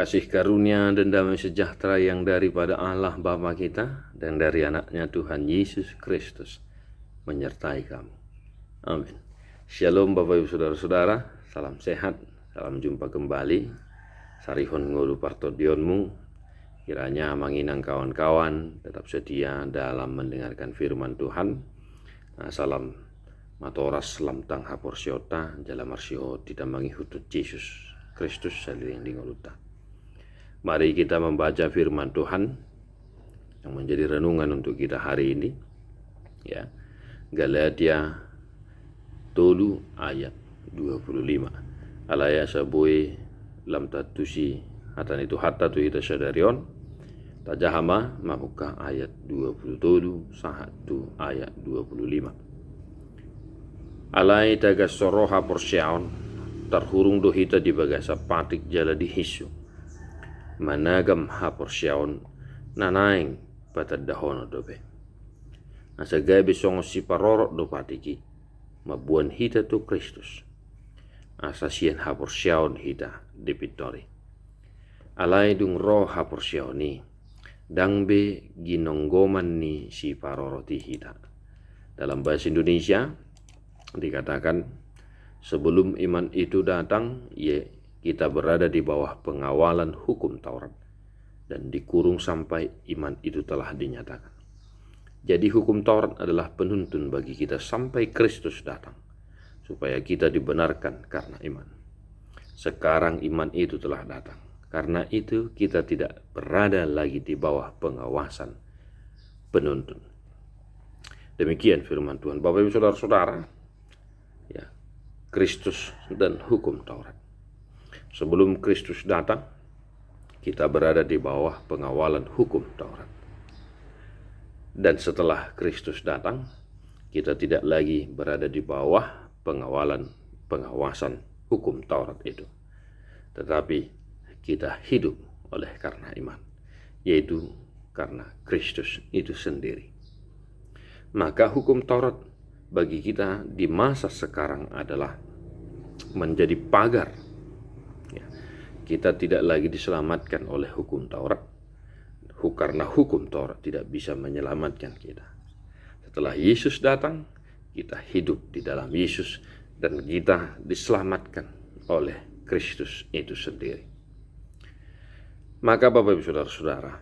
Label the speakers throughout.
Speaker 1: Kasih karunia dan damai sejahtera yang daripada Allah Bapa kita dan dari anaknya Tuhan Yesus Kristus menyertai kamu. Amin. Shalom Bapak Ibu Saudara-saudara, salam sehat, salam jumpa kembali. Sarihon ngolu partodionmu, kiranya manginang kawan-kawan tetap setia dalam mendengarkan firman Tuhan. Salam matoras lamtang haporsiota, jalam arsio tidak mengihutut Yesus Kristus saliring di ngoluta. Mari kita membaca firman Tuhan yang menjadi renungan untuk kita hari ini. Ya. Galatia 3 ayat 25. Alaya sabui lam tatusi hatan itu hatta tu ita sadarion. Tajahama mabuka ayat 27 sahatu ayat 25. Alai tagas soroha porsyaon tarhurung dohita di bagasa patik jala di hisu. Managam haporsyaon nanaing patad dahono dobe. Asagay besong si parorot do patiki mabuan hita tu Kristus. Asasien haporsyaon hita depitori. Alay dung roh haporsyaon ni dangbe ginonggoman ni si paroroti hita. Dalam bahasa Indonesia dikatakan sebelum iman itu datang kita berada di bawah pengawalan hukum Taurat dan dikurung sampai iman itu telah dinyatakan. Jadi hukum Taurat adalah penuntun bagi kita sampai Kristus datang, supaya kita dibenarkan karena iman. Sekarang iman itu telah datang, karena itu kita tidak berada lagi di bawah pengawasan penuntun. Demikian firman Tuhan. Bapak Ibu Saudara-saudara, ya, Kristus dan hukum Taurat. Sebelum Kristus datang, kita berada di bawah pengawalan hukum Taurat. Dan setelah Kristus datang, kita tidak lagi berada di bawah pengawasan hukum Taurat itu. Tetapi kita hidup oleh karena iman, yaitu karena Kristus itu sendiri. Maka hukum Taurat bagi kita di masa sekarang adalah menjadi pagar. Kita tidak lagi diselamatkan oleh hukum Taurat, karena hukum Taurat tidak bisa menyelamatkan kita. Setelah Yesus datang, kita hidup di dalam Yesus dan kita diselamatkan oleh Kristus itu sendiri. Maka Bapak Ibu Saudara-saudara,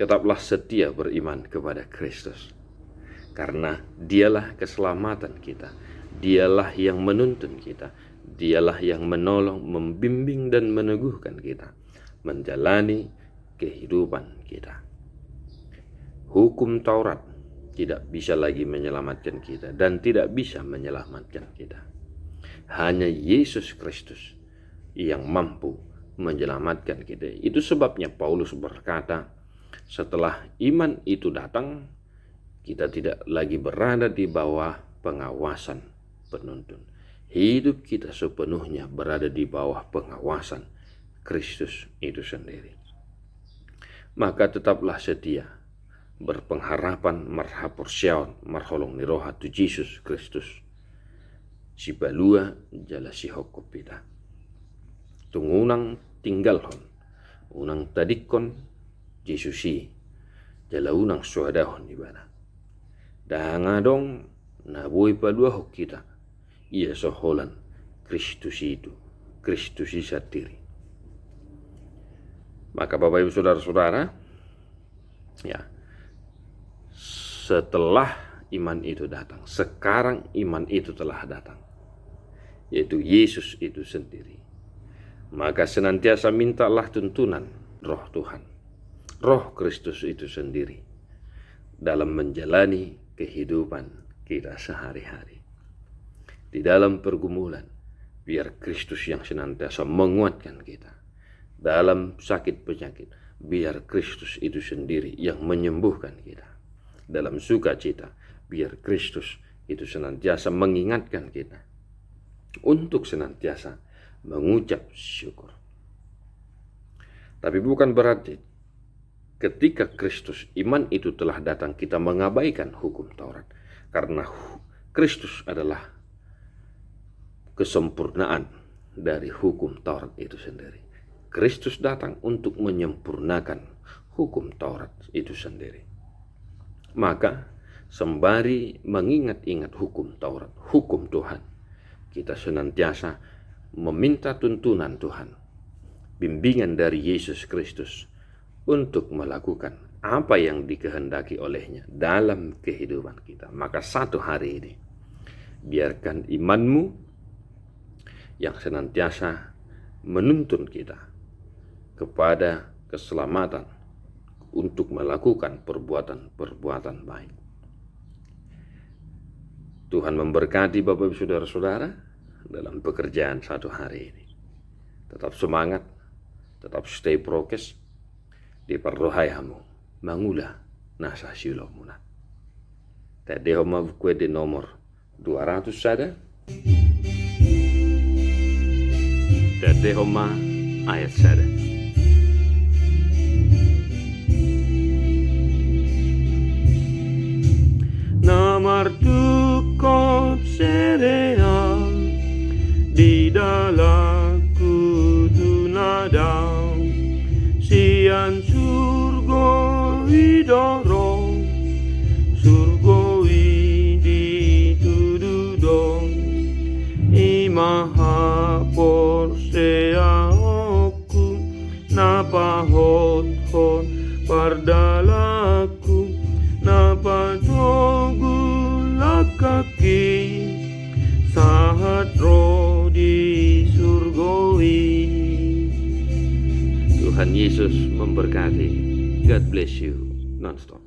Speaker 1: tetaplah setia beriman kepada Kristus, karena dialah keselamatan kita, dialah yang menuntun kita, dialah yang menolong, membimbing dan meneguhkan kita menjalani kehidupan kita. Hukum Taurat tidak bisa lagi menyelamatkan kita dan tidak bisa menyelamatkan kita. Hanya Yesus Kristus yang mampu menyelamatkan kita. Itu sebabnya Paulus berkata, setelah iman itu datang, kita tidak lagi berada di bawah pengawasan penuntun. Hidup kita sepenuhnya berada di bawah pengawasan Kristus itu sendiri. Maka tetaplah setia, berpengharapan marhaporsyaon marholong ni roha tu Yesus Kristus. Si balua jala si hokopita. Tungunang tinggalhon, unang tadikon Yesusi, jala unang suadahon di bana. Dangadong nabuy palua hok kita. Ia soholan Kristus itu, Kristus sendiri. Maka Bapak Ibu Saudara-saudara, ya, setelah iman itu datang, sekarang iman itu telah datang, yaitu Yesus itu sendiri. Maka senantiasa mintalah tuntunan Roh Tuhan, Roh Kristus itu sendiri dalam menjalani kehidupan kita sehari-hari. Di dalam pergumulan, biar Kristus yang senantiasa menguatkan kita. Dalam sakit penyakit, biar Kristus itu sendiri yang menyembuhkan kita. Dalam sukacita, biar Kristus itu senantiasa mengingatkan kita untuk senantiasa mengucap syukur. Tapi bukan berarti ketika Kristus iman itu telah datang kita mengabaikan hukum Taurat. Karena Kristus adalah kesempurnaan dari hukum Taurat itu sendiri. Kristus datang untuk menyempurnakan hukum Taurat itu sendiri. Maka sembari mengingat-ingat hukum Taurat, hukum Tuhan, kita senantiasa meminta tuntunan Tuhan, bimbingan dari Yesus Kristus untuk melakukan apa yang dikehendaki olehnya dalam kehidupan kita. Maka satu hari ini, biarkan imanmu yang senantiasa menuntun kita kepada keselamatan untuk melakukan perbuatan-perbuatan baik. Tuhan memberkati Bapak Ibu Saudara-saudara dalam pekerjaan satu hari ini. Tetap semangat, tetap stay prokes, diperdohayamu, mangula nasa silo muna. Tadi homa kue di nomor 200 sada. Tadi homa ayat sada. Namartukot sereal di dalaku tunadang sian surgo idorong surgo idi tududong imaha porseaoku napahot-hot pardalaku napatogulakaki sahat roh di surgoi. Tuhan Yesus memberkati. God bless you non-stop.